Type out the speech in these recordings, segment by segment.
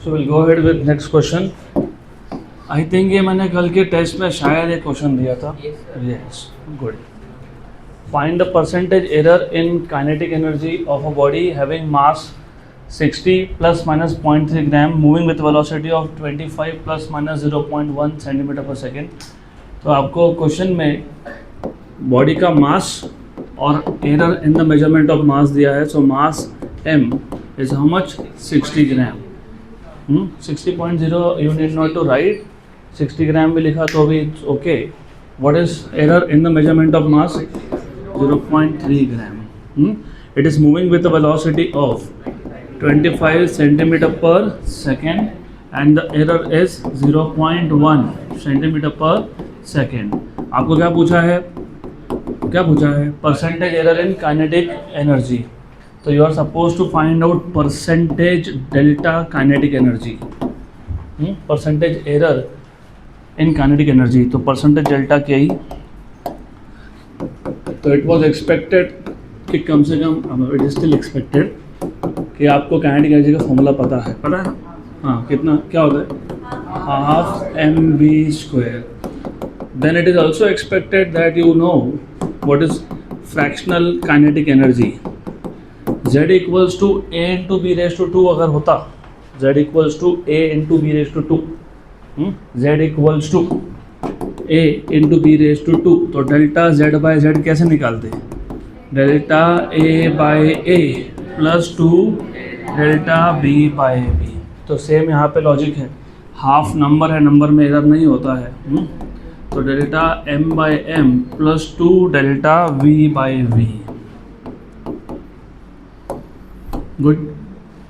So will go ahead with next question. I think ये मैंने कल के टेस्ट में शायद एक क्वेश्चन दिया था. Yes, good. Find the percentage error in kinetic energy of a body having mass 60 plus minus 0.3 gram moving with velocity of 25 plus minus 0.1 centimeter per second. तो आपको क्वेश्चन में बॉडी का मास और error in the measurement of mass दिया है. So mass m is how much? 60 gram. 60.0 you need not to write. 60 gram भी लिखा तो भी it's okay. What is error in the measurement of mass? 0.3 gram. It is moving with a velocity of 25 centimeter per second and the error is 0.1 centimeter per second. आपको क्या पूछा है? Percentage error in kinetic energy. तो you are suppose to find out percentage delta kinetic energy. Percentage error in kinetic energy. तो percentage delta क्या ही. तो it was expected कि कम से कम, इट इज स्टिल एक्सपेक्टेड कि आपको काइनेटिक एनर्जी का फॉर्मूला पता है. हाँ, कितना क्या होता है? Half mv². Then it is also expected that you know what is fractional kinetic energy. z equals to a into b raise to 2 अगर होता, z equals to a into b raise to 2, z equals to a into b raise to 2, तो delta z by z कैसे निकालते? Delta a by a plus 2 delta b by b. तो same यहाँ पे logic है. Half number है, number में error नहीं होता है. तो delta m by m plus 2 delta v by v. Good.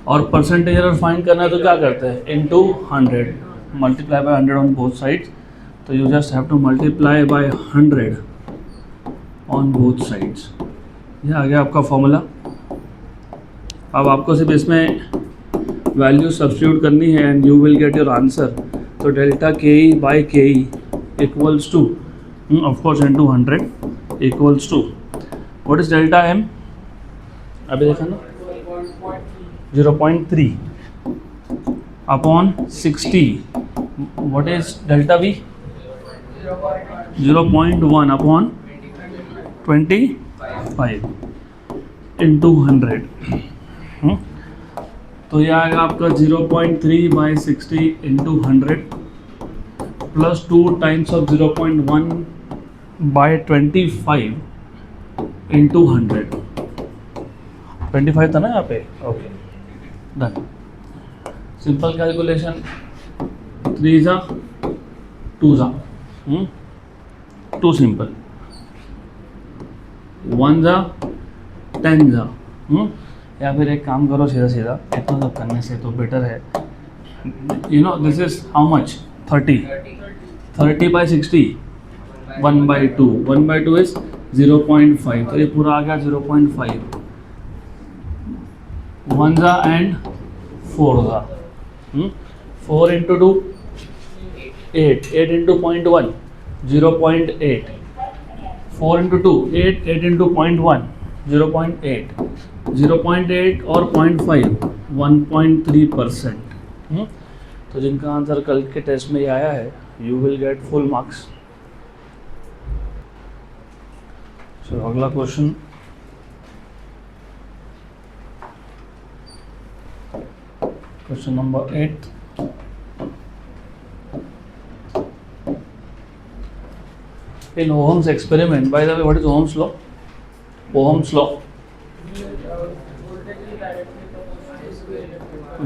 और परसेंटेज एरर फाइंड करना है तो क्या करते हैं? Into 100, multiply by 100 on both sides. तो you just have to multiply by 100 on both sides. ये आ गया आपका फॉर्मूला. अब आपको सिर्फ इसमें वैल्यू सब्स्टिट्यूट करनी है and you will get your answer. तो delta K E by K E equals to of course into 100 equals to what is delta M? अभी देखा ना, 0.3 upon 60. What is delta V? 0.1 upon 25 into 100. तो यह आएगा आपका 0.3 by 60 into 100 plus 2 times of 0.1 by 25 into 100. 25 था ना यहाँ पे. Okay, done. Simple calculation. 3 जा 2 जा, 2 सिंपल. 1 जा 10 जा. या फिर एक काम करो, सीधा सीधा इतना सब करने से तो बेटर है. You know this is how much? 30 by 60 1 by 2. 1 by 2 is 0.5. तो ये पूरा आ गया 0.5. 1 जा एंड 4 जा. 4 इंटू 2 8. 8 इंटू 0.1 0.8. 4 इंटू 2 8. 8 इंटू 0.1 0.8. 0.8 और 0.5 1.3%. तो जिनका आंसर कल के टेस्ट में ये आया है, you will get full marks. So अगला question. Question number 8. In Ohm's experiment, by the way, what is Ohm's law? Ohm's law.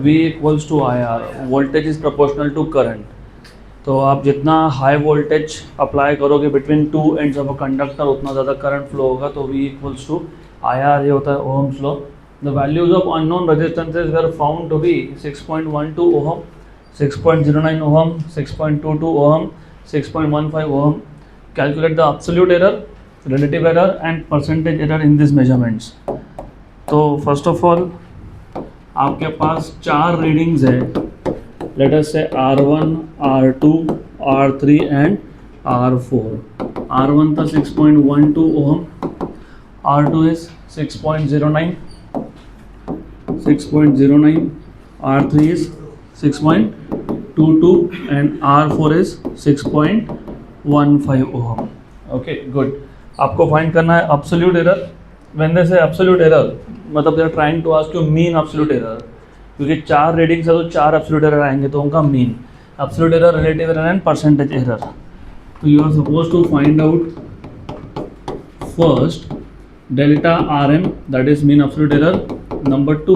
V equals to IR. Voltage is proportional to current. तो आप जितना high voltage apply करोगे between 2 ends of a conductor, उतना ज़्यादा current flow होगा. तो V equals to IR, ये होता है Ohm's law. The values of unknown resistances were found to be 6.12 ohm, 6.09 ohm, 6.22 ohm, 6.15 ohm. Calculate the absolute error, relative error and percentage error in these measurements. तो first of all आपके पास 4 readings है. Let us से R1, R2, R3 and R4. R1 था 6.12 ओम, R2 is 6.09, R3 is 6.22 and R4 is 6.15 ohm. Okay good. आपको find करना है absolute error. When they से absolute error मतलब they are trying to ask you mean absolute error, क्योंकि 4 readings है तो 4 absolute error आएंगे, तो उनका mean. Absolute error, relative error and percentage error. तो you are suppose to find out first delta RM, that is mean absolute error. Number 2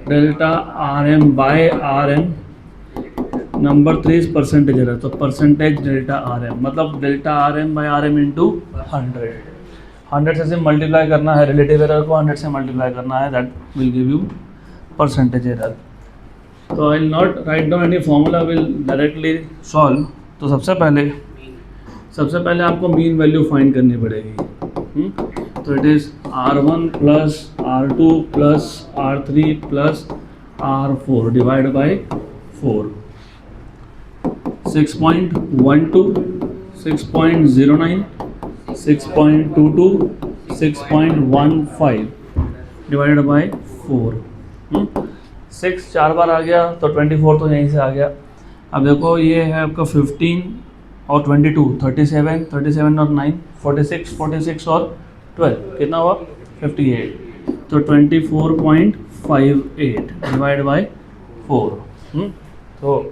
delta RM by RM. Number 3 is percentage error. तो percentage delta RM मतलब delta RM by RM into 100. 100 से multiply करना है relative error को, 100 से multiply करना है, that will give you percentage error. तो I will not write down any formula, will directly solve. तो सबसे पहले आपको मीन वैल्यू फाइंड करनी पड़ेगी. तो it is R1 plus R2 plus R3 plus R4 divide by 4. 6.12, 6.09, 6.22, 6.15 divided by 4. 6 4 बार आ गया तो 24 तो यहीं से आ गया. अब देखो ये है आपका 15 और 22, 37, 37 और 9, 46, 46 और 12 कितना हुआ 58. तो 24.58 डिवाइड बाई 4. तो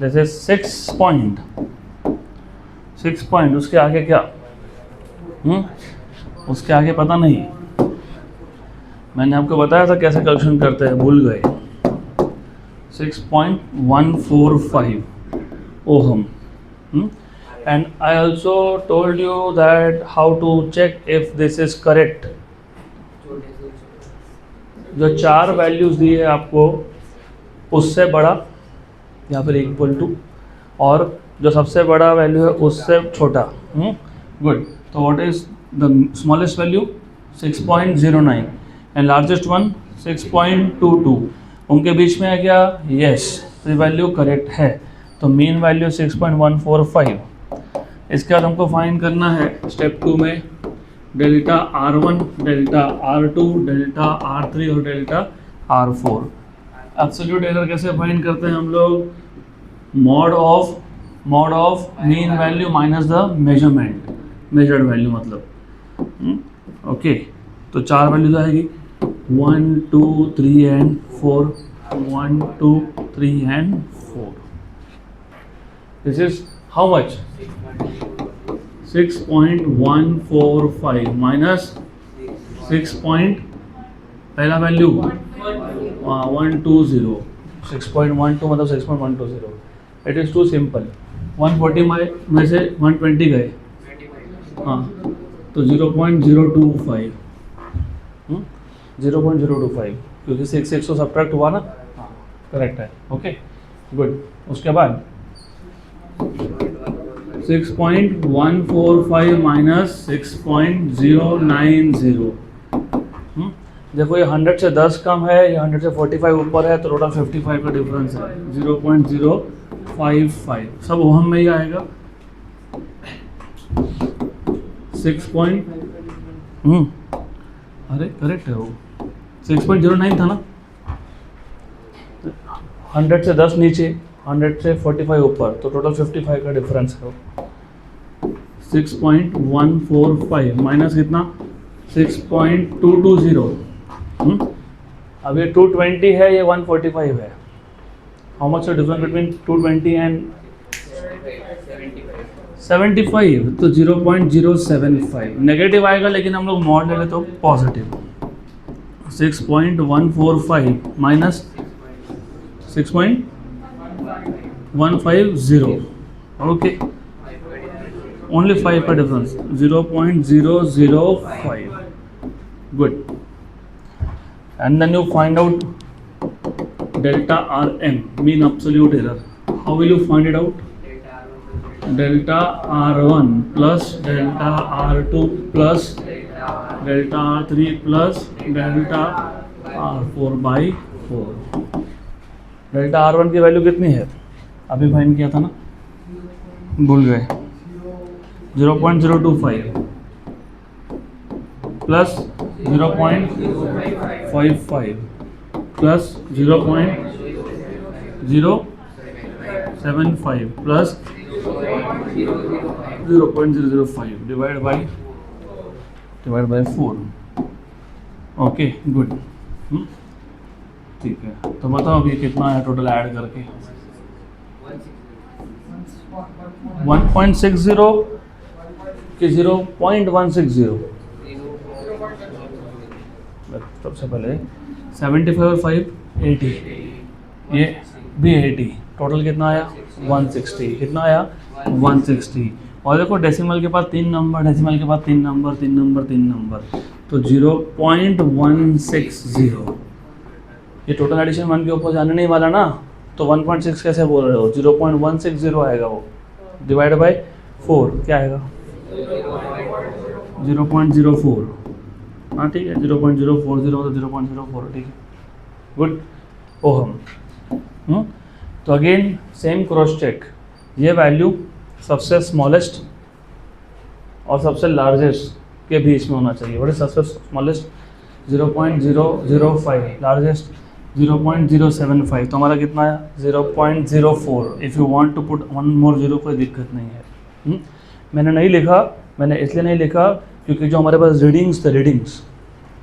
जैसे 6 पॉइंट उसके आगे क्या, उसके आगे पता नहीं. मैंने आपको बताया था कैसे कैलकुलेशन करते हैं, भूल गए. 6.145 ohm. And I also told you that how to check if this is correct. जो 4 वैल्यूज़ दी है आपको उससे बड़ा या फिर इक्वल टू, और जो सबसे बड़ा वैल्यू है उससे छोटा. गुड. तो what is the smallest value 6.09 and largest one 6.22. उनके बीच में है क्या, यस, तो वैल्यू करेक्ट है. तो मीन वैल्यू 6.145. इसके बाद हमको फाइंड करना है स्टेप 2 में delta R1, delta R2, delta R3 और डेल्टा R4. एब्सोल्यूट एरर कैसे फाइंड करते हैं हम लोग, mod of mean value minus the measured value मतलब. ओके. तो 4 वैल्यूज आएगी 1 2 3 and 4. 1 2 3 and 4. This is how much 6.145 minus 6 पहला वैल्यू 120. 6.12 मतलब 6.120. It is too simple. 140 में से 120 गए, हाँ, तो 0.025. 0.025 क्योंकि 6 तो सब्ट्रैक्ट हुआ ना, हाँ करेक्ट है. Okay good. उसके बाद 6.145 माइनस 6.090. देखो ये 100 से 10 कम है, ये 100 से 45 ऊपर है, तो टोटल 55 का डिफरेंस है. 0.055 सब ओहम में ही आएगा. 6 अरे करेक्ट है वो 6.09 था ना. 100 से 10 नीचे, 100 से 45 ऊपर, तो टोटल 55 का डिफरेंस है. 6.145 माइनस कितना 6.220. अब ये 220 है, ये 145 है. How much the difference between 220 and 75? तो 0.075 नेगेटिव आएगा, लेकिन हम लोग मॉड ले लें तो पॉजिटिव. 6.145 माइनस 6.150. ओके, ओनली 5 का difference 0.005. Good. And then you find out delta RM, mean absolute error. How will you find it out? Delta R1 plus delta R2 plus delta R3 plus delta R4 by 4. Delta R1 की value कितनी है, अभी find किया था ना, भूल गए. 0.025 plus 0.55 plus 0.075 plus 0.005 divide by 4. Okay good. ठीक है, तो बताओ अभी कितना है टोटल ऐड करके. 1.60 कि 0.160. सबसे पहले 75 और 5 80, ये भी 80. टोटल कितना आया 160. कितना आया 160. और देखो डेसिमल के बाद 3 नंबर, डेसिमल के बाद 3 नंबर, 3 नंबर, 3 नंबर, तो 0.160. ये टोटल एडिशन 1 के ऊपर जाने नहीं वाला ना, तो 1.6 कैसे बोल रहे हो. 0.160 आएगा वो, डिवाइड बाय 4 क्या आएगा 0.04. हाँ ठीक है, 0.040 तो 0.04. ठीक है गुड. ओहम. तो अगेन सेम क्रॉस चेक. ये वैल्यू सबसे स्मॉलेस्ट और सबसे लार्जेस्ट के बीच में होना चाहिए. व्हाट इज सबसे स्मॉलेस्ट 0.005, लार्जेस्ट 0.075. तो हमारा कितना आया 0.04. If you want to put 1 more 0 कोई दिक्कत नहीं है. मैंने नहीं लिखा, मैंने इसलिए नहीं लिखा क्योंकि जो हमारे पास रीडिंग्स थे, रीडिंग्स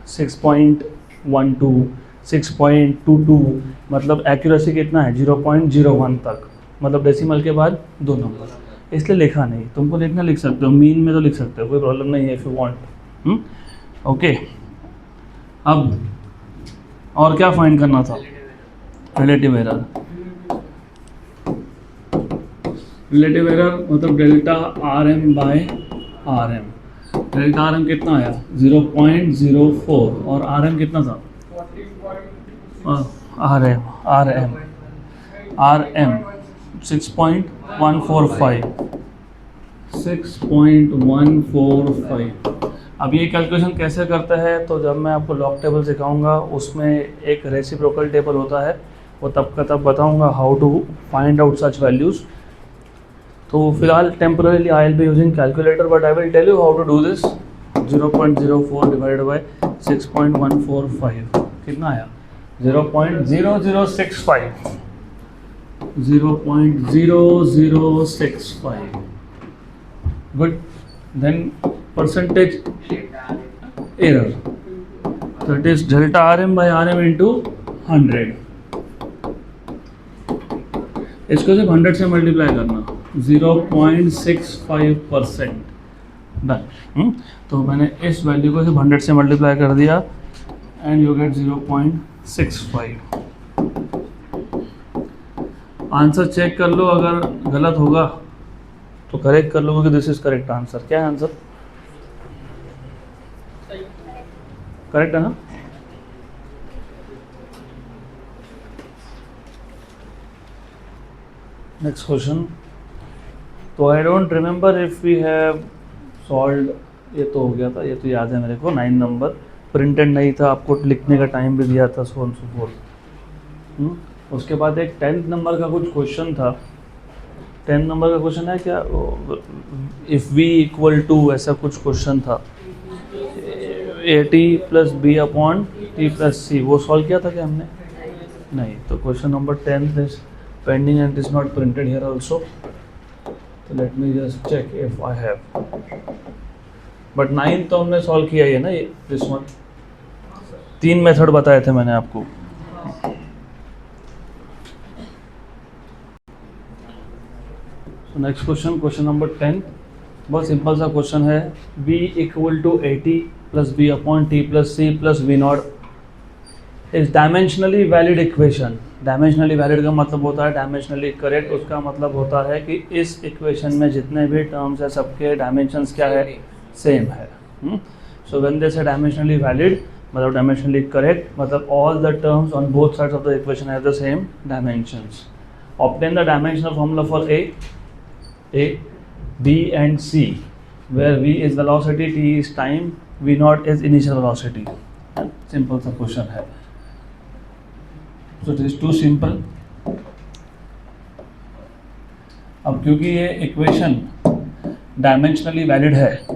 6.12, 6.22, मतलब एक्यूरेसी कितना है 0.01 तक, मतलब डेसिमल के बाद 2 नंबर, इसलिए लिखा नहीं. तुमको लिखना लिख सकते हो, मीन में तो लिख सकते हो, कोई प्रॉब्लम नहीं है इफ़ यू वांट. ओके. अब और क्या फाइंड करना था. Relative error. रिलेटिव एरर मतलब delta R M by R M. Delta R M कितना आया 0.04 और आर एम कितना था आर एम 6.145. 6.145. अब ये कैलकुलेशन कैसे करते हैं, तो जब मैं आपको लॉग टेबल सिखाऊंगा उसमें एक रेसिप्रोकल टेबल होता है, वो तब का तब बताऊंगा how to find out such values. तो फिलहाल temporarily I will be using calculator, but I will tell you how to do this. 0.04 divided by 6.145 कितना आया 0.0065. 0.0065. Good. Then percentage error, that is delta rm by rm into 100. इसको सिर्फ 100 से multiply करना, 0.65%. Done. तो मैंने इस वैल्यू को सिर्फ 100 से मल्टीप्लाई कर दिया and you get 0.65. Answer check कर लो, अगर गलत होगा तो करेक्ट कर लो कि दिस इज करेक्ट आंसर. क्या है आंसर? करेक्ट है ना? Next question. तो I don't remember if we have solved. ये तो हो गया था, ये तो याद है मेरे को. 9 नंबर प्रिंटेड नहीं था, आपको लिखने का टाइम भी दिया था, सो ऑन सो फोर्थ. उसके बाद एक 10th नंबर का कुछ क्वेश्चन था. 10 नंबर का क्वेश्चन है क्या, इफ़ v इक्वल टू, ऐसा कुछ क्वेश्चन था. AT plus B upon T plus C, वो सॉल्व किया था क्या हमने? नहीं. तो question number 10 is pending and is not printed here also. तो let me just check if I have. But 9 तो हमने सॉल्व किया ही है ना, ये दिस वन. 3 मेथड बताए थे मैंने आपको. Next question, question number 10. बहुत सिंपल सा क्वेश्चन है. v equal to 80 plus B upon T plus C plus V not is dimensionally valid equation. Dimensionally valid का मतलब होता है डायमेंशनली करेक्ट. उसका मतलब होता है कि इस इक्वेशन में जितने भी टर्म्स है सबके डायमेंशंस क्या है, सेम है. सो व्हेन दे से डायमेंशनली वैलिड मतलब डायमेंशनली करेक्ट, मतलब all the terms on both sides of the equation have the same dimensions. Obtain the dimensional formula for A, B and C, where V is velocity, T is time, V naught is initial velocity. Simple सा question है. So it is too simple. अब क्योंकि ये equation dimensionally valid है,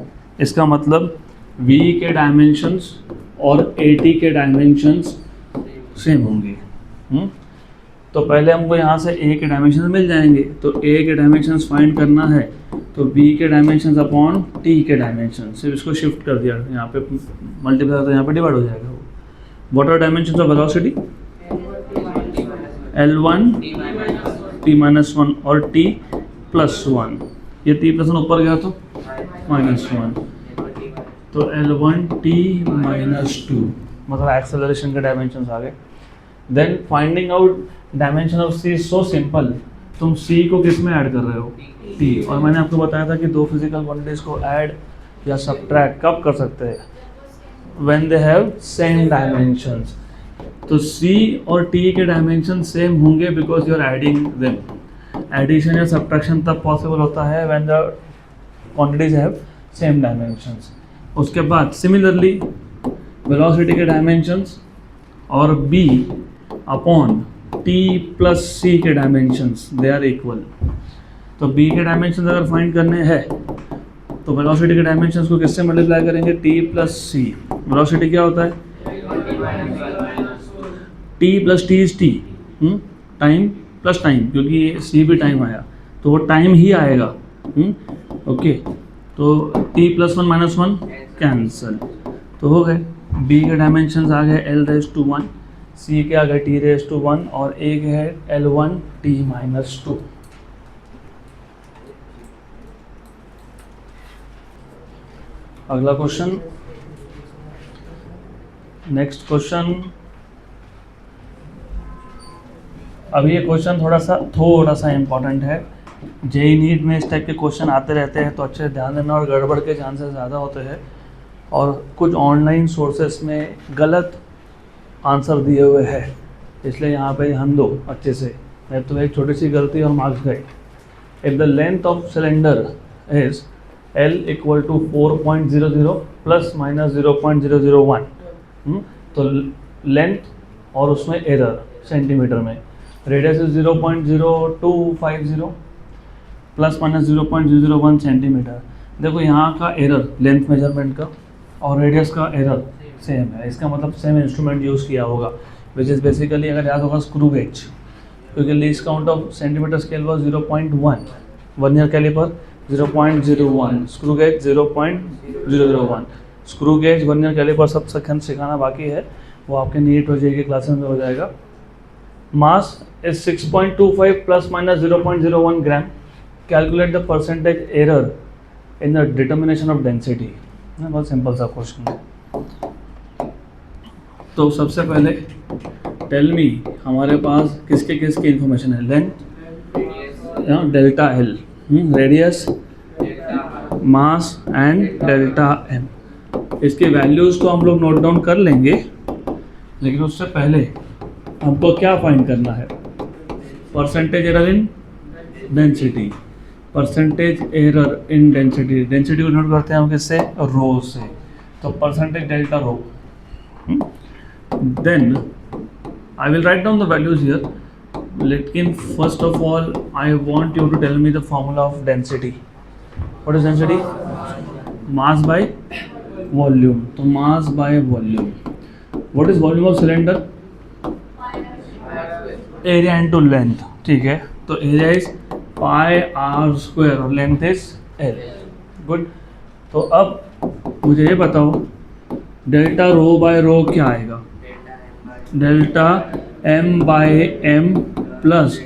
इसका मतलब V के dimensions और AT के डायमेंशंस सेम होंगे. तो पहले हमको यहाँ से ए के डायमेंशन मिल जाएंगे, तो ए के डायमेंशन फाइंड करना है तो बी के डायमेंशन अपॉन टी के डायमेंशन, सिर्फ इसको शिफ्ट कर दिया, यहाँ पे मल्टीप्लाई तो यहाँ पे डिवाइड हो जाएगा वो। What are dimensions of velocity? L1 t-1 और t+1, ये t+1 ऊपर गया तो -1, तो L1 t-2 मतलब एक्सेलरेशन के डायमेंशंस आ गए। Then finding out dimension of c so simple, तुम c को किस में ऐड कर रहे हो? t, और मैंने आपको बताया था कि दो फिजिकल क्वांटिटीज को ऐड या सब्ट्रैक्ट कब कर सकते हैं? When they have same dimensions. तो c और t के डायमेंशन सेम होंगे because you are adding them. Addition या सब्ट्रैक्शन तब पॉसिबल होता है when the quantities have same dimensions. उसके बाद सिमिलरली वेलोसिटी के डायमेंशंस और b upon t plus c के डायमेंशंस दे आर इक्वल। तो b के डायमेंशंस अगर फाइंड करने हैं तो वेलोसिटी के डायमेंशंस को किससे मल्टीप्लाई करेंगे? t plus c। वेलोसिटी क्या होता है? t plus T is T, time plus time, क्योंकि c भी टाइम आया तो वो टाइम ही आएगा। ओके, तो t प्लस 1 -1 कैंसल, तो हो गए। b के डायमेंशंस आ गए l⁻⁻⁻⁻⁻, c के आ गए t⁻⁻⁻⁻ और a के है l1 t-2। अगला क्वेश्चन, नेक्स्ट क्वेश्चन। अब ये क्वेश्चन थोड़ा सा इम्पॉर्टेंट है। जेई नीट में इस टाइप के क्वेश्चन आते रहते हैं तो अच्छे से ध्यान देना, और गड़बड़ के चांसेस ज़्यादा होते हैं, और कुछ ऑनलाइन सोर्सेस में गलत आंसर दिए हुए हैं, इसलिए यहाँ पे ध्यान दो अच्छे से, नहीं तो एक छोटी सी गलती और मार्क्स गए। If the length of cylinder is L = 4.00 ± 0.001, तो लेंथ और उसमें एरर सेंटीमीटर में, रेडियस इज 0.0250 ± 0.001 सेंटीमीटर। देखो यहाँ का एरर लेंथ मेजरमेंट का और रेडियस का एरर सेम है, इसका मतलब सेम इंस्ट्रूमेंट यूज़ किया होगा, विच इज़ बेसिकली अगर याद होगा स्क्रू गेज, क्योंकि least count of centimetre scale was 0.1, vernier calliper 0.01, screw gauge 0.001। Screw gauge, vernier calliper सब सेकंड सिखाना बाकी है, वो आपके नीट और जेई के क्लासेस में हो जाएगा। Mass is 6.25 ± 0.01 gram. Calculate the percentage error in the determination of density. बहुत सिंपल सा क्वेश्चन है। तो सबसे पहले टेल मी, हमारे पास किसके इन्फॉर्मेशन है? Length, delta L, radius, mass and delta M. इसके वैल्यूज़ तो हम लोग नोट डाउन कर लेंगे, लेकिन उससे पहले हमको क्या फाइंड करना है? Percentage error in density. Percentage error in density, density को नोट करते हैं हम किससे? रो से। तो percentage delta rho. Then I will write down the values here, लेकिन first of all I want you to tell me the formula of density. What is density? Mass by volume. तो mass by volume. What is volume of cylinder? Area into length, ठीक है। तो area is πr² और length is l। Good. तो अब मुझे ये बताओ डेल्टा रो बाय रो क्या आएगा? Delta m by m plus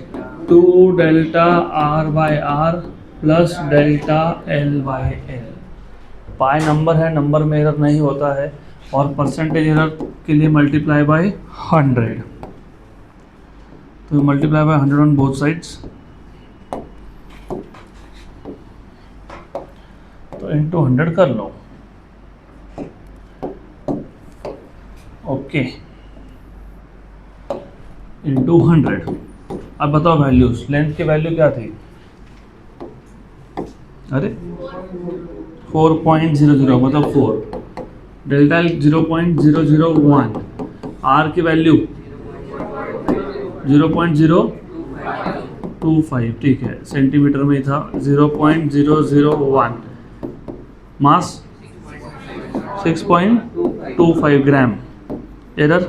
2 delta r by r plus delta l by l। Pi number है, नंबर में एरर नहीं होता है, और परसेंटेज एरर के लिए मल्टीप्लाई बाय 100। तो multiply by 100 on both sides, तो इंटू 100 कर लो। Okay, into 100। अब बताओ वैल्यूज। लेंथ की वैल्यू क्या थी? अरे 4.00, मतलब 4। Delta L 0.001। आर की वैल्यू 0.025, ठीक है, सेंटीमीटर में ही था। 0.001। मास 6.25 ग्राम। एरर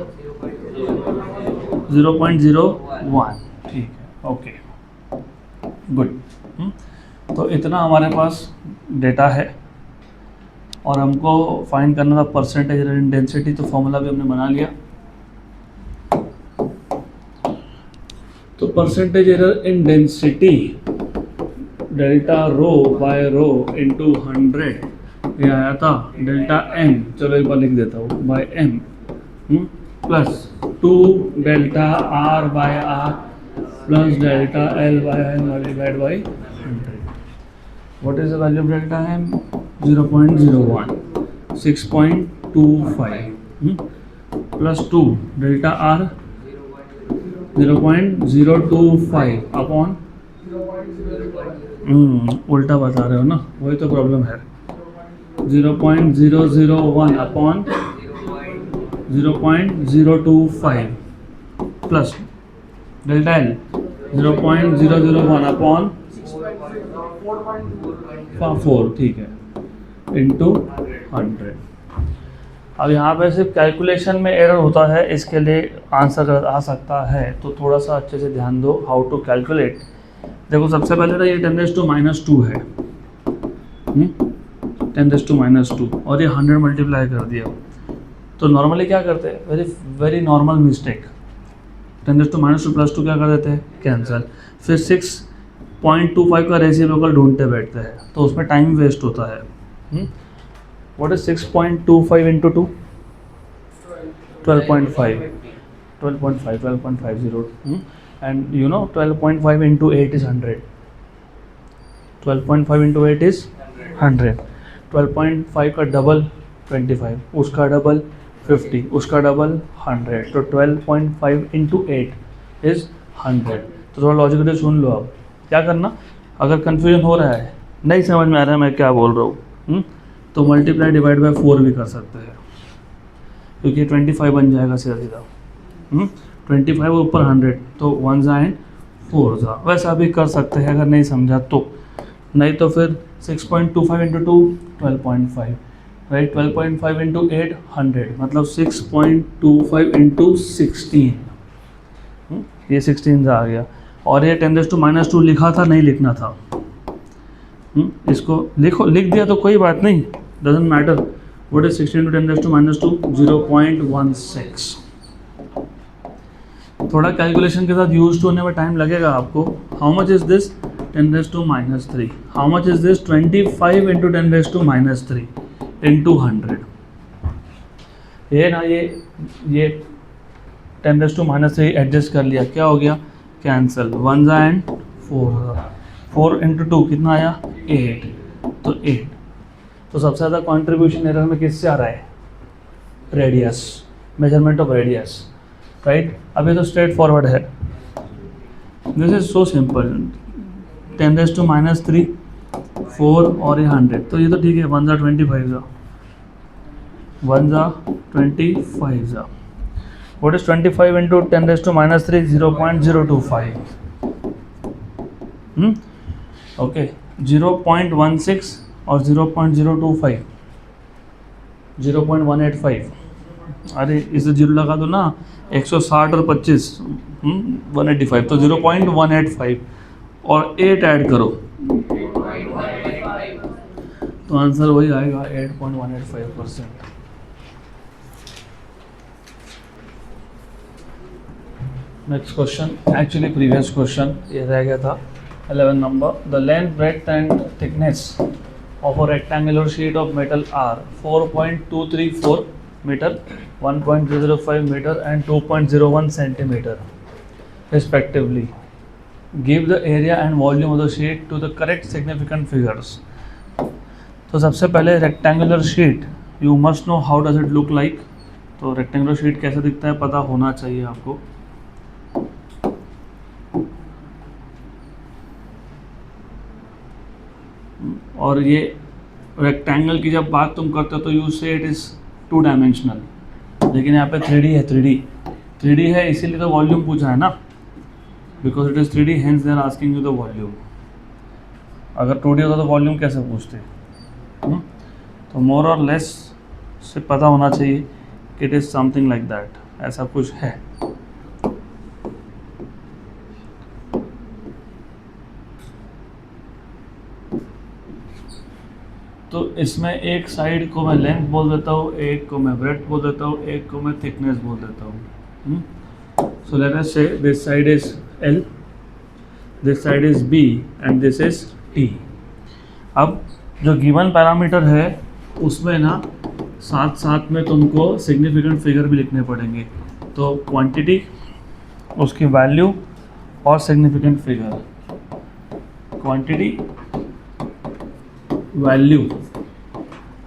0.01। Okay good. तो इतना हमारे पास डेटा है और हमको फाइंड करना था परसेंटेज एरर इन डेंसिटी, तो फॉर्मूला भी हमने बना लिया। तो percentage error in density delta rho by rho into 100, ये आया था डेल्टा एम, चलो एक बार लिख देता हूँ, by M plus 2 delta R by R plus delta L by L multiplied by 100। What is the value of delta M? 0.01, 6.25 plus 2 delta R 0.025 upon, उल्टा बता रहे हो ना, वही तो प्रॉब्लम है। 0.001 upon 0.025 plus delta L 0.001 upon 4, ठीक है, इंटू 100। अब यहाँ पे सिर्फ कैलकुलेशन में एरर होता है, इसके लिए आंसर आ सकता है, तो थोड़ा सा अच्छे से ध्यान दो हाउ टू कैलकुलेट। देखो सबसे पहले तो ये 10⁻² है, 10⁻², और ये 100 मल्टीप्लाई कर दिया। तो नॉर्मली क्या करते हैं, वेरी नॉर्मल मिस्टेक, 10⁻² प्लस 2 क्या कर देते हैं, कैंसिल, फिर 6.25 का रेसिप्रोकल ढूंढते बैठते हैं, तो उसमें टाइम वेस्ट होता है। What is 6.25 into 2? 12.50, and you know 12.5 into 8 is 100, 12.5 into 8 is 100, 12.5 का डबल 25, उसका डबल 50, उसका डबल 100, तो 12.5 into 8 is 100। तो थोड़ा लॉजिकली सुन लो। अब क्या करना, अगर कन्फ्यूजन हो रहा है, नहीं समझ में आ रहा है मैं क्या बोल रहा हूँ, तो मल्टीप्लाई डिवाइड बाय 4 भी कर सकते हैं, क्योंकि 25 बन जाएगा सीधा सीधा। 25 ऊपर 100, तो 1 जा एंड 4 जा, वैसा भी कर सकते हैं अगर नहीं समझा तो। नहीं तो फिर 6.25 इंटू 2 12.5, राइट, 12.5 इंटू 8 100, मतलब 6.25 इंटू 16, ये 16 आ गया। और ये 10⁻² लिखा था, नहीं लिखना था, इसको लिख दिया तो कोई बात नहीं, doesn't matter. What is 16 into 10⁻²? 0.16। थोड़ा कैलकुलेशन के साथ यूज होने में टाइम लगेगा आपको। How much is this? 10⁻3। How much is this? 25 into 10⁻³ into 100। ये ना, ये 10⁻³ एडजस्ट कर लिया, क्या हो गया, कैंसिल, 1 जा एंड 4 इंटू 2 कितना आया, 8, तो 8। तो सबसे ज़्यादा कॉन्ट्रीब्यूशन एरर में किससे आ रहा है, radius, measurement of radius, right. अब ये तो स्ट्रेट फॉरवर्ड है, दिस इज सो सिंपल, 10⁻³ 4 और ये 100, तो ये तो ठीक है, 1 जा 25 जा, 1 जा 25 जा। What is 25 into 10⁻3? 0.025, ओके, 0.16 और 0.025 0.185। अरे इसे जीरो लगा दो ना, 160 और 25 185, तो 0.185 और 8 ऐड करो तो आंसर वही आएगा, 8.185%। Next question, actually previous question ये रह गया था 11 number. The length, breadth and thickness of a rectangular sheet of metal are 4.234 meter, 1.005 meter and 2.01 centimeter respectively. Give the area and volume of the sheet to the correct significant figures. तो सबसे पहले rectangular sheet, you must know how does it look like। तो rectangular sheet कैसे दिखता है पता होना चाहिए आपको। और ये रेक्टेंगल की जब बात तुम करते हो तो यू से इट इज़ 2 डायमेंशनल, लेकिन यहाँ पे 3D है, 3D है, इसीलिए तो वॉल्यूम पूछा है ना, because it is 3D, hence they are asking you the volume. अगर 2D होता तो वॉल्यूम कैसे पूछते? तो मोर और लेस से पता होना चाहिए कि it is something like that, ऐसा कुछ है। तो इसमें एक साइड को मैं लेंथ बोल देता हूँ, एक को मैं ब्रेड्थ बोल देता हूँ, एक को मैं थिकनेस बोल देता हूँ. सो लेट अस से this side is L, this side is B and this is T. अब जो गिवन पैरामीटर है उसमें ना साथ साथ में तुमको सिग्निफिकेंट फिगर भी लिखने पड़ेंगे. तो क्वांटिटी, उसकी वैल्यू और significant figure. Quantity, value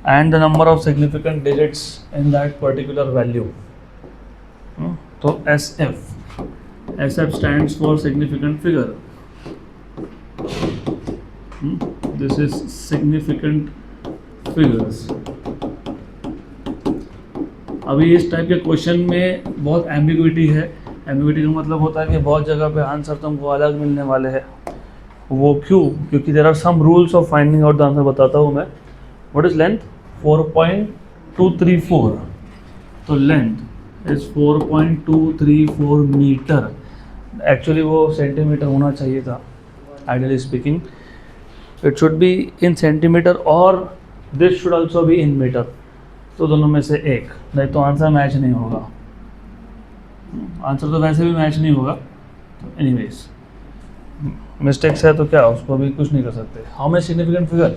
and the number of significant digits in that particular value. तो SF stands for significant figure. This is significant figures. अभी इस टाइप के क्वेश्चन में बहुत एम्बिग्विटी है. एम्बिग्विटी का मतलब होता है कि बहुत जगह पे आंसर तुमको अलग मिलने वाले हैं. वो क्यों? क्योंकि there are some rules of finding out the answer. बताता हूँ मैं. What is length? 4.234. तो लेंथ इज 4.234 मीटर. एक्चुअली वो सेंटीमीटर होना चाहिए था, ideally speaking. It should be in centimetre और this should also be in metre. तो दोनों में से एक, नहीं तो आंसर मैच नहीं होगा. आंसर तो वैसे भी मैच नहीं होगा. एनीवेज, मिस्टेक्स है तो क्या, उसको भी कुछ नहीं कर सकते. How many significant figure?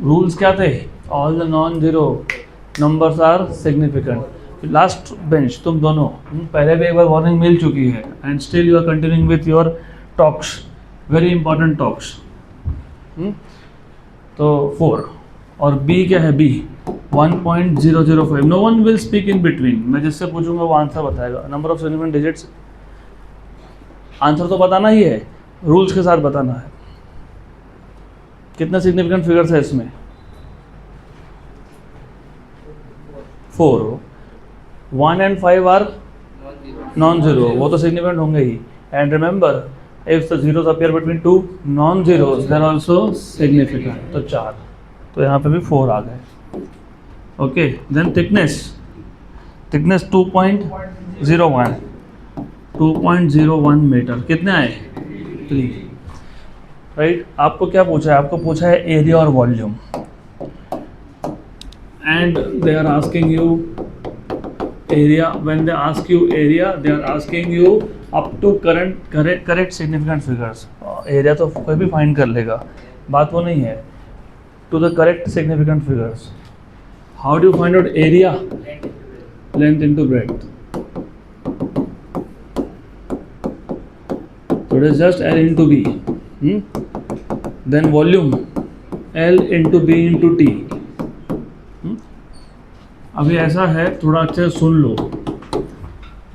Rules क्या थे? All the non zero numbers are significant. Last bench तुम दोनों पहले भी एक बार वार्निंग मिल चुकी है and still you are continuing with your talks, very important talks. तो 4 और B क्या है? B 1.005. No one will speak in between. मैं जिससे पूछूंगा वो आंसर बताएगा. Number of significant digits, answer तो बताना ही है, रूल्स के साथ बताना है. कितने सिग्निफिकेंट फिगर्स है इसमें? 4. 1 and 5 आर नॉन जीरो. वो तो सिग्निफिकेंट होंगे ही. And remember, if the zeros appear between two non-zeros, they are also significant. तो 4. तो यहाँ पे भी 4 आ गए. Okay, then thickness. Thickness 2.01 metre. कितने आए? 3. राइट. आपको क्या पूछा है? आपको पूछा है एरिया और volume. And they are asking you area. when they ask you area, they are asking you up to correct significant figures. area तो कोई भी फाइंड कर लेगा, बात वो नहीं है. to the correct significant figures. How do you find out area? Length into breadth. So it is just L into B. Then volume, L into B into T. अभी ऐसा है, थोड़ा अच्छे से सुन लो.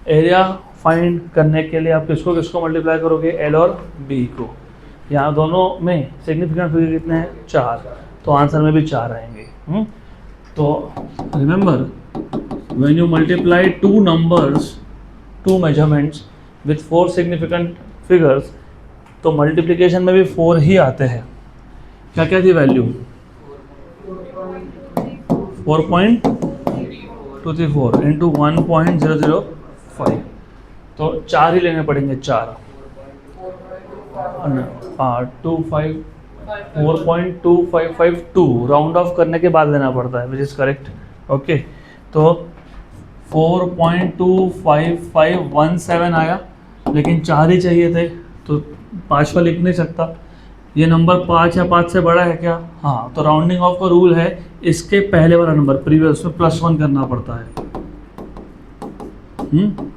एरिया फाइंड करने के लिए आप किसको किसको मल्टीप्लाई करोगे? L और B को. यहाँ दोनों में सिग्निफिकेंट फिगर कितने हैं? 4. तो आंसर में भी 4 आएंगे. तो remember, when you multiply 2 numbers, 2 measurements with 4 significant figures, तो मल्टीप्लिकेशन में भी 4 ही आते हैं. क्या क्या थी वैल्यू? 4.234 इंटू 1.005. तो 4 ही लेने पड़ेंगे. 4 4.2552 राउंड ऑफ करने के बाद लेना पड़ता है, विच इज़ करेक्ट. ओके, तो 4.25517 आया, लेकिन 4 ही चाहिए थे, तो 5 लिख नहीं सकता. ये नंबर 5 या 5 से बड़ा है क्या? हाँ. तो राउंडिंग ऑफ का रूल है, इसके पहले वाला नंबर प्रीवियस में +1 करना पड़ता है.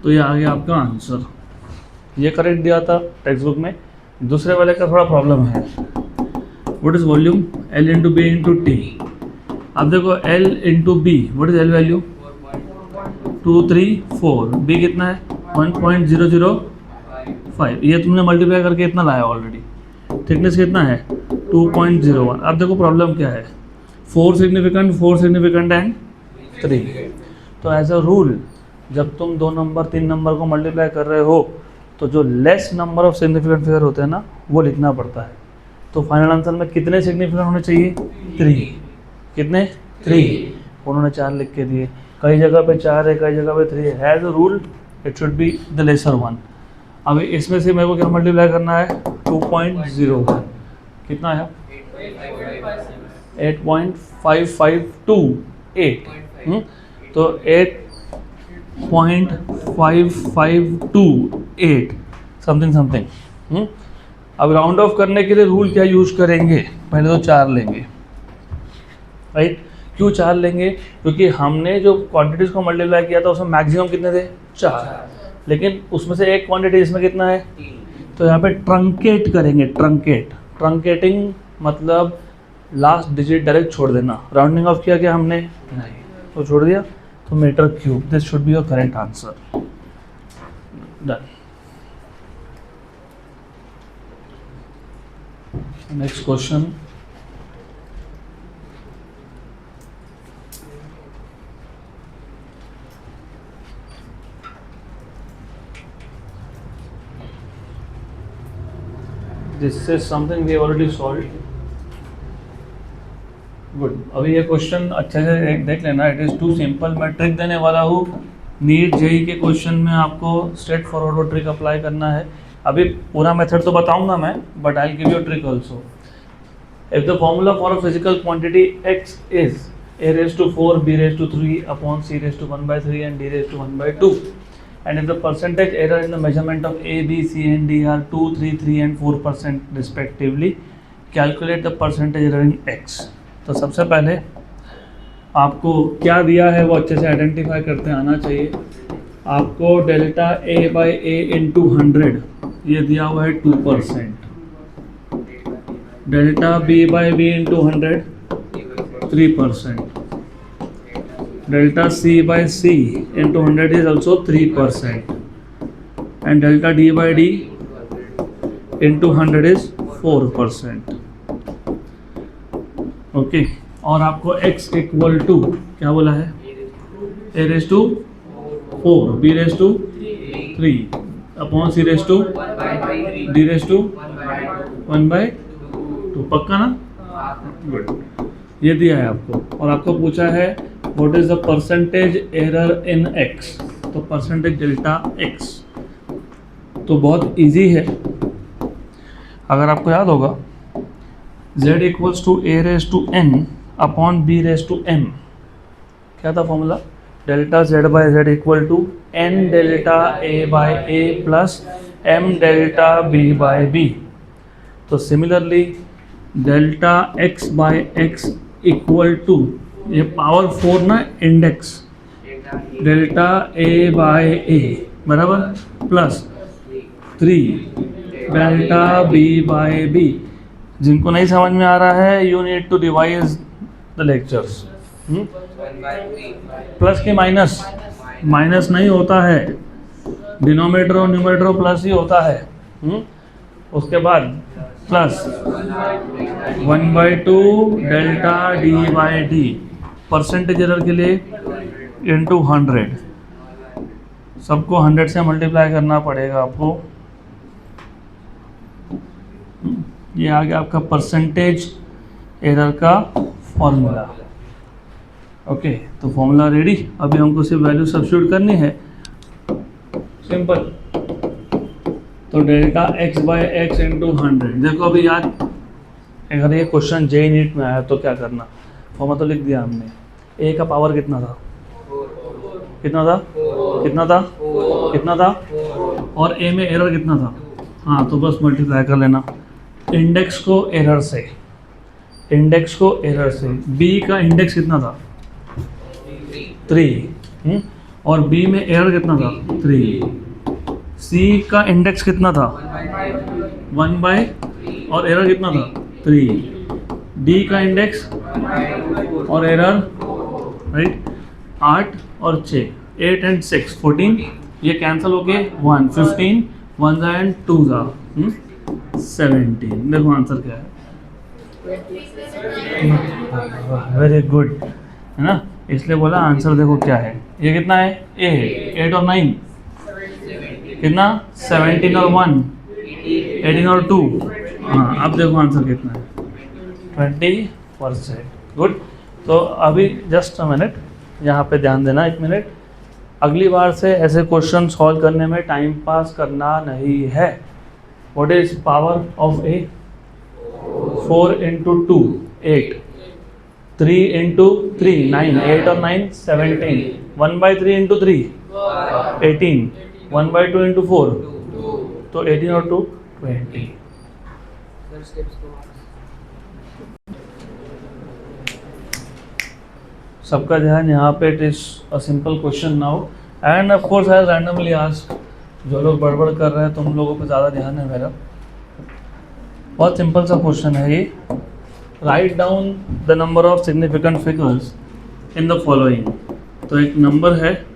तो ये आ गया आपका आंसर. ये करेक्ट दिया था टेक्स्ट बुक में. दूसरे वाले का थोड़ा प्रॉब्लम है. What is volume? L into B into T. अब देखो L into B, what is L value? 234. B कितना है? 1.005. ये तुमने मल्टीप्लाई करके इतना लाया ऑलरेडी. थिकनेस कितना है? 2.01. अब देखो प्रॉब्लम क्या है. 4 सिग्निफिकेंट एंड 3. तो एज अ रूल, जब तुम 2 नंबर 3 नंबर को मल्टीप्लाई कर रहे हो, तो जो less number of significant figure होते हैं ना, वो लिखना पड़ता है. तो फाइनल आंसर में कितने सिग्निफिकेंट होने चाहिए? 3. कितने? 3. उन्होंने 4 लिख के दिए. कई जगह पे 4 है, कई जगह पे 3 है. As a rule it should be the lesser one. अभी इसमें से मेरे को क्या मल्टीप्लाई करना है? 2.01. कितना है? 8.5528, तो 8.5528 समथिंग। अब राउंड ऑफ करने के लिए रूल क्या यूज करेंगे, पहले तो 4 लेंगे, राइट। क्यों 4 लेंगे, क्योंकि हमने जो क्वांटिटीज़ को मल्टीप्लाई किया था उसमें मैक्सिमम कितने थे, 4, लेकिन उसमें से एक क्वांटिटी इसमें कितना है, तो यहाँ पे ट्रंकेट करेंगे। ट्रंकेटिंग मतलब लास्ट डिजिट डायरेक्ट छोड़ देना। राउंडिंग ऑफ किया क्या हमने, नहीं, तो छोड़ दिया, तो metre cube, this should be your correct answer. Done. Next question, this is something we have already solved. Good. अभी ये क्वेश्चन अच्छे से देख लेना, इट इज़ टू सिंपल। मैं ट्रिक देने वाला हूँ, नीट जेई के क्वेश्चन में आपको स्ट्रेट फॉरवर्ड वो ट्रिक अप्लाई करना है। अभी पूरा मेथड तो बताऊंगा मैं, but I will give you trick also. If the formula for a physical quantity x is a⁴ b⁴ upon c⁴ and d⁴ and if the percentage error in the measurement of a, b, c and d are 2, 3, 3 and 4% respectively, calculate the percentage error in x। तो सबसे पहले आपको क्या दिया है वो अच्छे से आइडेंटिफाई करते आना चाहिए। आपको delta a by A into 100 ये दिया हुआ है 2%, delta b by B into 100 3%, delta c by c into 100 is also 3%, and delta d by d into 100 is 4%। Okay, और आपको x इक्वल टू क्या बोला है, a⁴ 4 b⁴ 3 upon c⁴ d⁴ 1/2। पक्का ना, गुड। ये दिया है आपको, और आपको पूछा है what is the percentage error in x, तो परसेंटेज डेल्टा x। तो बहुत इजी है, अगर आपको याद होगा z equals to a⁴n upon b⁴m, क्या था formula, delta z by z equal to n delta a by a plus m delta b by b। तो similarly delta x by x equal to, ये power 4 ना, index delta a by a बराबर plus 3 delta b by b। जिनको नहीं समझ में आ रहा है, you need to revise the lectures. Plus के माइनस, माइनस नहीं होता है, डिनोमिनेटर और न्यूमरेटर प्लस ही होता है। उसके बाद plus 1/2 delta D by D, percentage error के लिए इंटू 100, सबको 100 से मल्टीप्लाई करना पड़ेगा आपको। ये आ गया आपका परसेंटेज एरर का फॉर्मूला। ओके, तो फॉर्मूला रेडी। अभी हमको सिर्फ वैल्यू सब्स्टिट्यूट करनी है, सिंपल। तो delta x by x into 100। देखो अभी याद, अगर ये क्वेश्चन जेईई नीट में आया तो क्या करना, फॉर्मूला तो लिख दिया हमने। a का पावर कितना था, कितना था, कितना था, कितना था, और a में एरर कितना था, हाँ, तो बस मल्टीप्लाई कर लेना इंडेक्स को एरर से, इंडेक्स को एरर से। b का इंडेक्स कितना था, 3, और b में एरर कितना था, 3। c का इंडेक्स कितना था, 1/, और एरर कितना था, 3। d का इंडेक्स और एरर, राइट, 8 और 6, 8 and 6 14, ये कैंसिल हो गए, 1 15 1 and 2 17। देखो आंसर क्या है, वेरी गुड, है ना, इसलिए बोला आंसर देखो क्या है। ये कितना है, ए 8 और 9 कितना, 17 और 1 18 और 2, हाँ, अब देखो आंसर कितना है, 20%। गुड। तो अभी जस्ट अ मिनट, यहाँ पे ध्यान देना, 1 मिनट। अगली बार से ऐसे क्वेश्चन सॉल्व करने में टाइम पास करना नहीं है। What is power of A, 4 into 2 8, 3 into 3 9, 8 और 9 17, 1 by 3 into 3 18, 1 by 2 into 4 तो 18 और 2 20. सबका ध्यान यहाँ पे. It is a simple question now end of course I randomly ask. जो लोग बड़बड़ कर रहे हैं तुम लोगों पे ज़्यादा ध्यान है मेरा. बहुत सिंपल सा क्वेश्चन है ये. Right down the number of significant figures in the following. तो एक नंबर है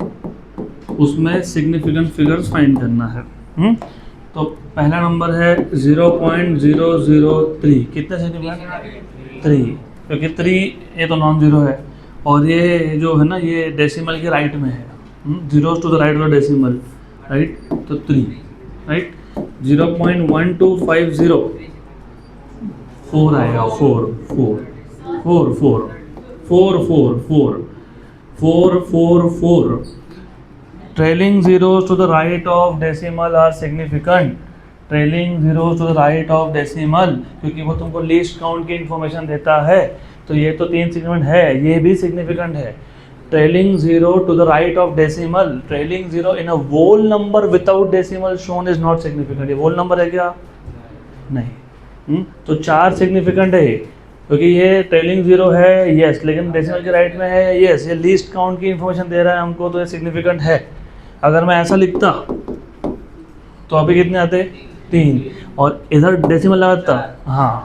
उसमें सिग्निफिकेंट फिगर्स फाइंड करना है. तो पहला नंबर है 0.003. कितने सिग्निफिकेंट? 3. क्योंकि 3 ये तो नॉन ज़ीरो है और ये जो है ना ये डेसिमल के राइट में है. Zeros to the right of decimal, right. तो 3, राइट. 0.1250 4 आएगा. 4 4 4 4 4 4 4 4 4 4. Trailing zeros to the right of decimal are significant. Trailing zeros to the right of decimal क्योंकि वो तुमको लीस्ट काउंट की इंफॉर्मेशन देता है. तो ये तो 3 सिग्निफिकेंट है, ये भी सिग्निफिकेंट है. Trailing zero to the right of decimal. Trailing zero in a whole number without decimal shown is not significant. ये वोल नंबर है क्या? नहीं. तो 4 सिग्निफिकेंट है क्योंकि ये ट्रेलिंग जीरो है, यस, लेकिन डेसिमल के राइट में है, यस. ये लीस्ट काउंट की इंफॉर्मेशन दे रहा है हमको, तो ये सिग्निफिकेंट है. अगर मैं ऐसा लिखता तो अभी कितने आते? 3. और इधर डेसिमल लगाता, हाँ.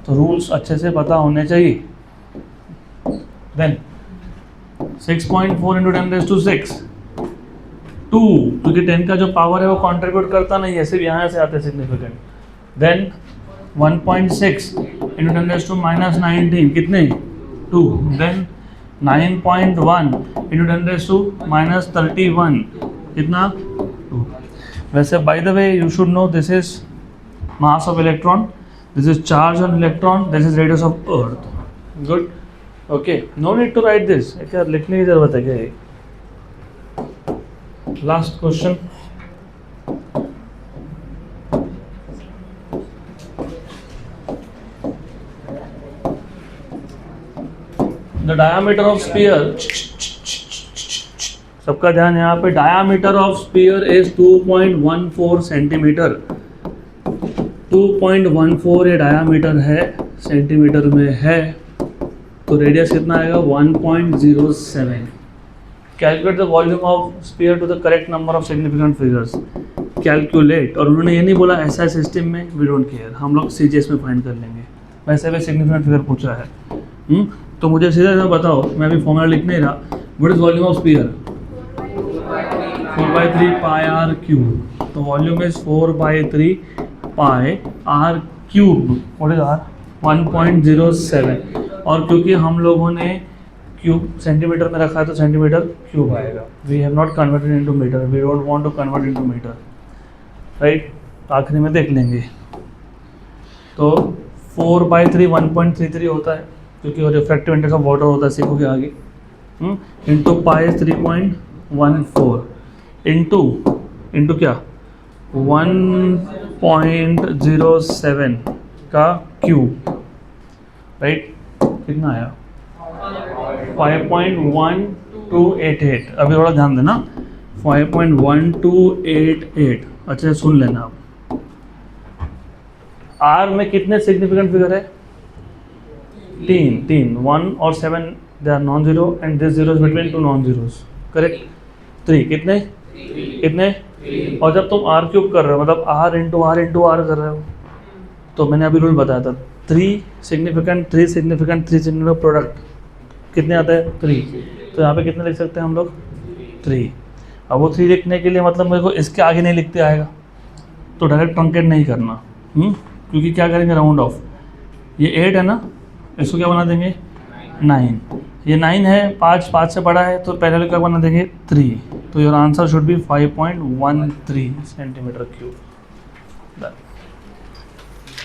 तो रूल्स अच्छे से पता होने चाहिए. देन 6.4 into 10⁻⁶ 2, क्योंकि 10 का जो पावर है वो कंट्रीब्यूट करता नहीं है, सिर्फ यहाँ से आते सिग्निफिकेंट. देन 1.6 into 10⁻⁻19 कितने? 2. देन 9.1 into 10⁻31 कितना? 2. वैसे by the way you should know this is mass of electron, this is charge on electron, this is radius of earth. Good. Okay, no need to write this. क्या लिखने की जरूरत है क्या? ये last question. The diameter of sphere. सबका ध्यान यहाँ पे. Diameter of sphere is 2.14 centimetre. 2.14 ये डायामीटर है, सेंटीमीटर में है. तो रेडियस कितना आएगा? 1.07. Calculate the volume of sphere to the correct number of significant figures. Calculate. और उन्होंने ये नहीं बोला एसआई सिस्टम में, वी डोंट केयर, हम लोग सीजीएस में फाइंड कर लेंगे. वैसे भी सिग्निफिकेंट फिगर पूछा है. तो मुझे सीधा सीधा बताओ, मैं अभी फॉर्मूला लिख नहीं रहा. What is volume of sphere? 4/3 pi R cube. तो volume is 4/3 pi R cube. What is R? 1.07. और क्योंकि हम लोगों ने क्यूब सेंटीमीटर में रखा है तो सेंटीमीटर क्यूब आएगा. We have not converted into metre, we don't want to convert into metre, right. आखिरी में देख लेंगे. तो 4/3 1.33 होता है क्योंकि वो रिफ्रैक्टिव इंडेक्स ऑफ वाटर होता है, सीखोगे आगे. इंटू पाई 3.14 इंटू क्या? 1.07 का क्यूब, राइट. कितना आया? 5.1288. अभी थोड़ा ध्यान देना. 5.1288. अच्छा सुन लेना आप. आर में कितने सिग्निफिकेंट फिगर है? 3. 1 और 7 they are non zero and this zero is between two non zeros, correct. 3 कितने? कितने? और जब तुम आर क्यूब कर रहे हो मतलब आर इंटू आर कर रहे हो, तो मैंने अभी रूल बताया था 3 सिग्निफिकेंट प्रोडक्ट कितने आता है? 3. तो यहाँ पे कितने लिख सकते हैं हम लोग? 3. अब वो 3 लिखने के लिए मतलब मेरे को इसके आगे नहीं लिखते आएगा, तो डायरेक्ट ट्रंकेट नहीं करना. क्योंकि क्या करेंगे? Round of. ये 8 है ना, इसको क्या बना देंगे? 9. ये 9 है, 5 से बड़ा है, तो पहले क्या बना देंगे? 3. तो your answer should be 5.13 centimetre cube.